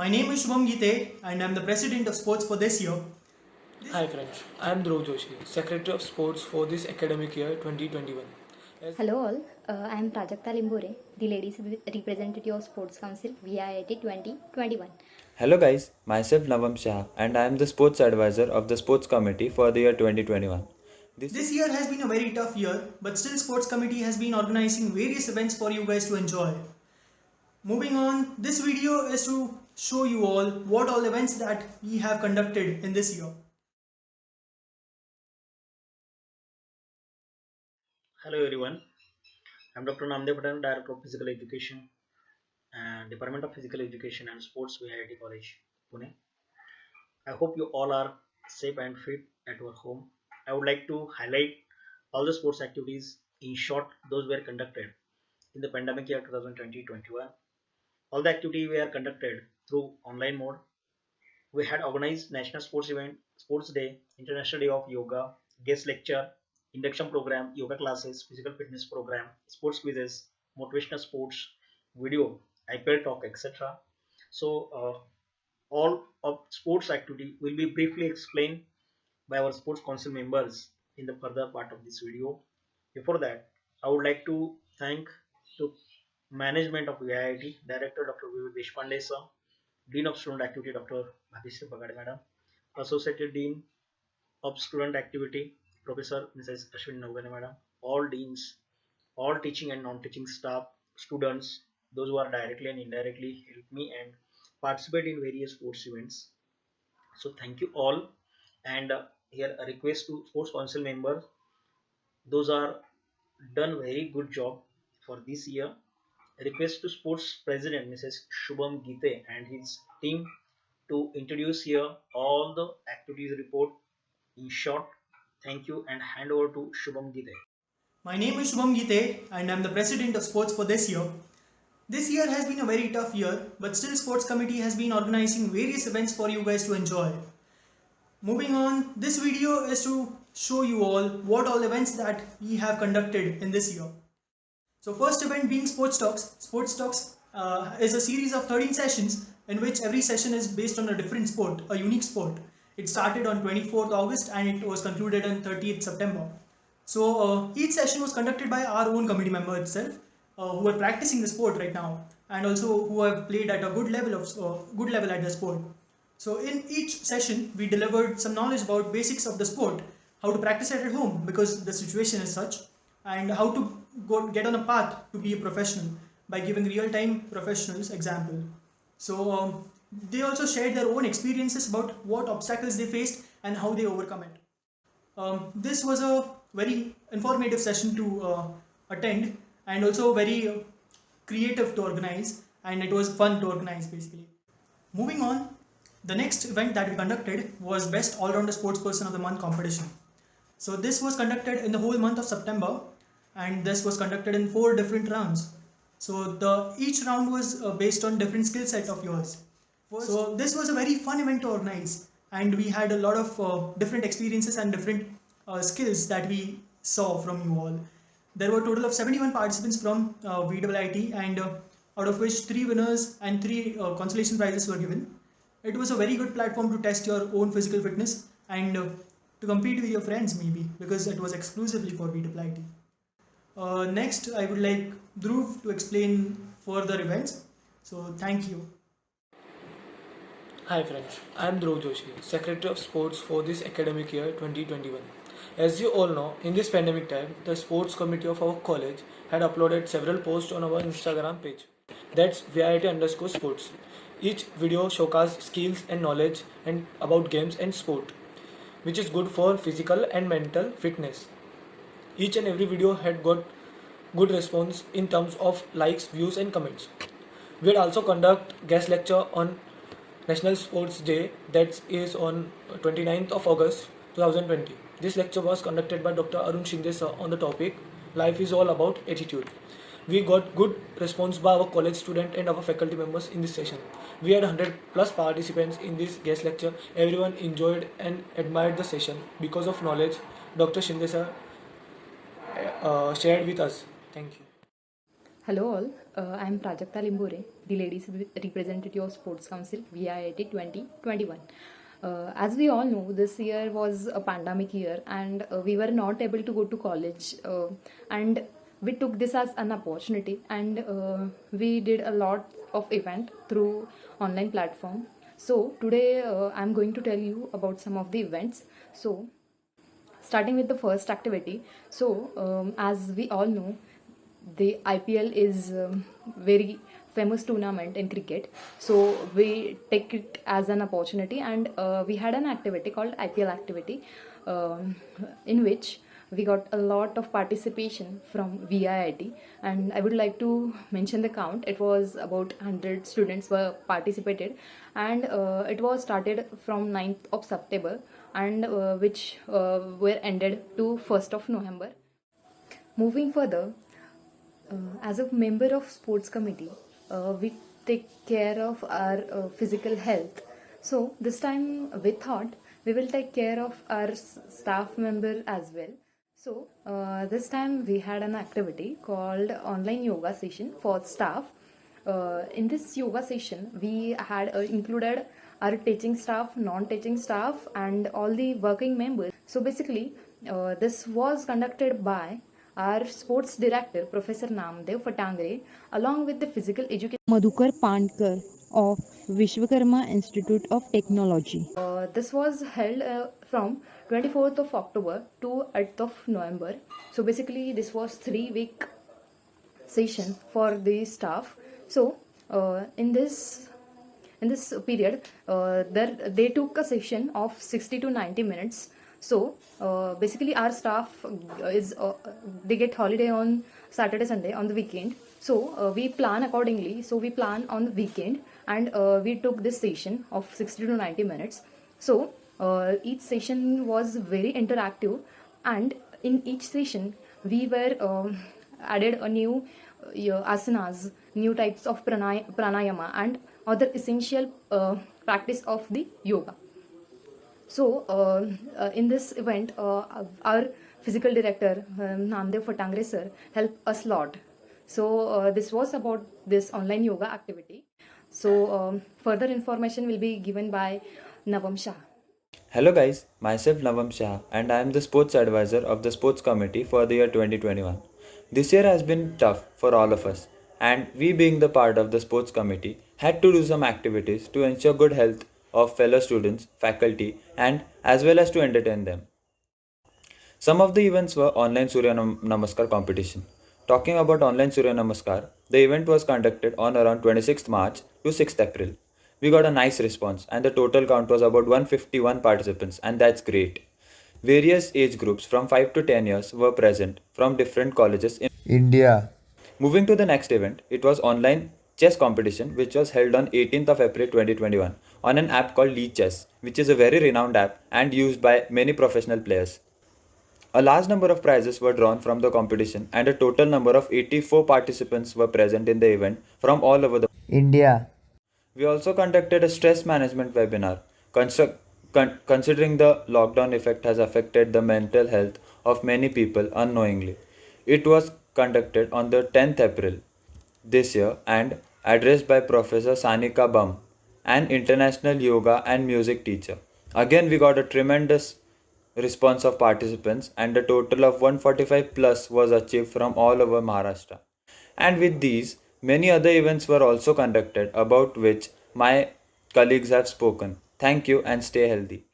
My name is Shubham Gite and I'm the president of sports for this year. Hi friends, I am Dhruv Joshi, Secretary of Sports for this academic year 2021. Hello all, I am Prajakta Limbore, the Ladies Representative of Sports Council VIIT 2021. Hello guys, myself Navam Shah and I am the sports advisor of the sports committee for the year 2021. This year has been a very tough year, but still sports committee has been organizing various events for you guys to enjoy. Moving on, this video is to show you all what all events that we have conducted in this year. Hello everyone, I'm Dr. Namdev Patel, Director of Physical Education and Department of Physical Education and Sports, VIIT College, Pune. I hope you all are safe and fit at your home. I would like to highlight all the sports activities. In short, those were conducted in the pandemic year 2020-21. All the activities were conducted through online mode. We had organized national sports event, sports day, international day of yoga, guest lecture, induction program, yoga classes, physical fitness program, sports quizzes, motivational sports, video, IPL talk, etc. So all of sports activity will be briefly explained by our sports council members in the further part of this video. Before that, I would like to thank the management of VIIT, Director Dr. Vivek Deshpande sir, Dean of Student Activity Dr. Bhagishri Bagade Madam, Associate Dean of Student Activity Professor Mrs. Ashwin Navgane Madam, all deans, all teaching and non-teaching staff, students, those who are directly and indirectly help me and participate in various sports events. So thank you all, and here a request to sports council members, those are done very good job for this year. A request to sports president Mrs. Shubham Gite and his team to introduce here all the activities report in short. Thank you and hand over to Shubham Gite. My name is Shubham Gite and I'm the president of sports for this year. This year has been a very tough year, but still sports committee has been organizing various events for you guys to enjoy. Moving on, this video is to show you all what all events that we have conducted in this year. So first event being Sports Talks. Sports Talks is a series of 13 sessions in which every session is based on a different sport, a unique sport. It started on 24th August and it was concluded on 30th September. So each session was conducted by our own committee member itself, who are practicing the sport right now and also who have played at a good level at the sport. So in each session we delivered some knowledge about basics of the sport, how to practice it at home because the situation is such, and how to get on a path to be a professional by giving real-time professionals example. So they also shared their own experiences about what obstacles they faced and how they overcome it. This was a very informative session to attend and also very creative to organize, and it was fun to organize basically. Moving on, the next event that we conducted was Best All-Rounder Sportsperson of the Month competition. So this was conducted in the whole month of September and this was conducted in 4 different rounds. So each round was based on different skill set of yours. So this was a very fun event to organize and we had a lot of different experiences and different skills that we saw from you all. There were a total of 71 participants from VIIT and out of which 3 winners and 3 consolation prizes were given. It was a very good platform to test your own physical fitness and to compete with your friends maybe, because it was exclusively for VIIT. Next, I would like Dhruv to explain further events. So thank you. Hi friends, I am Dhruv Joshi, Secretary of Sports for this academic year 2021. As you all know, in this pandemic time, the sports committee of our college had uploaded several posts on our Instagram page. That's VIIT_sports. Each video showcases skills and knowledge and about games and sport, which is good for physical and mental fitness. Each and every video had got good response in terms of likes, views and comments. We had also conduct guest lecture on National Sports Day, that is on 29th of August 2020. This lecture was conducted by Dr. Arun Shinde sir on the topic Life is all about attitude. We got good response by our college student and our faculty members in this session. We had 100 plus participants in this guest lecture. Everyone enjoyed and admired the session because of knowledge Dr. Shinde sir shared with us. Thank you. Hello all, I am Prajakta Limbore, the ladies representative of Sports Council VIIT 2021. As we all know, this year was a pandemic year, and we were not able to go to college, and we took this as an opportunity, and we did a lot of event through online platform. So today I'm going to tell you about some of the events. So starting with the first activity. So as we all know, the IPL is very famous tournament in cricket. So we take it as an opportunity, and we had an activity called IPL activity, in which we got a lot of participation from VIIT, and I would like to mention the count. It was about 100 students were participated, and it was started from 9th of September, and which were ended to 1st of November. Moving further, as a member of sports committee, we take care of our physical health. So this time we thought we will take care of our staff member as well. So this time we had an activity called online yoga session for staff. In this yoga session, we had included our teaching staff, non-teaching staff, and all the working members. So basically, this was conducted by our sports director, Professor Namdev Fatangre, along with the physical education. Madhukar Pandkar of Vishwakarma Institute of Technology. This was held from 24th of October to 8th of November. So basically, this was 3-week session for the staff. So in this period, they took a session of 60 to 90 minutes. So basically our staff is they get holiday on Saturday, Sunday on the weekend. So we plan accordingly. So we plan on the weekend, and we took this session of 60 to 90 minutes. So each session was very interactive, and in each session we were added a new asanas, new types of pranayama, and other essential practice of the yoga. So in this event, our physical director, Namdev Fatangre sir, helped us a lot. So this was about this online yoga activity. So further information will be given by Navam Shah. Hello guys, myself Navam Shah, and I am the sports advisor of the sports committee for the year 2021. This year has been tough for all of us, and we being the part of the sports committee had to do some activities to ensure good health of fellow students, faculty, and as well as to entertain them. Some of the events were online Surya Namaskar competition. Talking about online Surya Namaskar, the event was conducted on around 26th March to 6th April. We got a nice response, and the total count was about 151 participants, and that's great. Various age groups from 5 to 10 years were present from different colleges in India. Moving to the next event, it was online chess competition, which was held on 18th of April 2021 on an app called Lichess, which is a very renowned app and used by many professional players. A large number of prizes were drawn from the competition, and a total number of 84 participants were present in the event from all over the India. We also conducted a stress management webinar. Considering the lockdown effect has affected the mental health of many people unknowingly. It was conducted on the 10th April this year and addressed by Professor Sanika Bum, an international yoga and music teacher. Again, we got a tremendous response of participants, and a total of 145 plus was achieved from all over Maharashtra. And with these, many other events were also conducted, about which my colleagues have spoken. Thank you and stay healthy.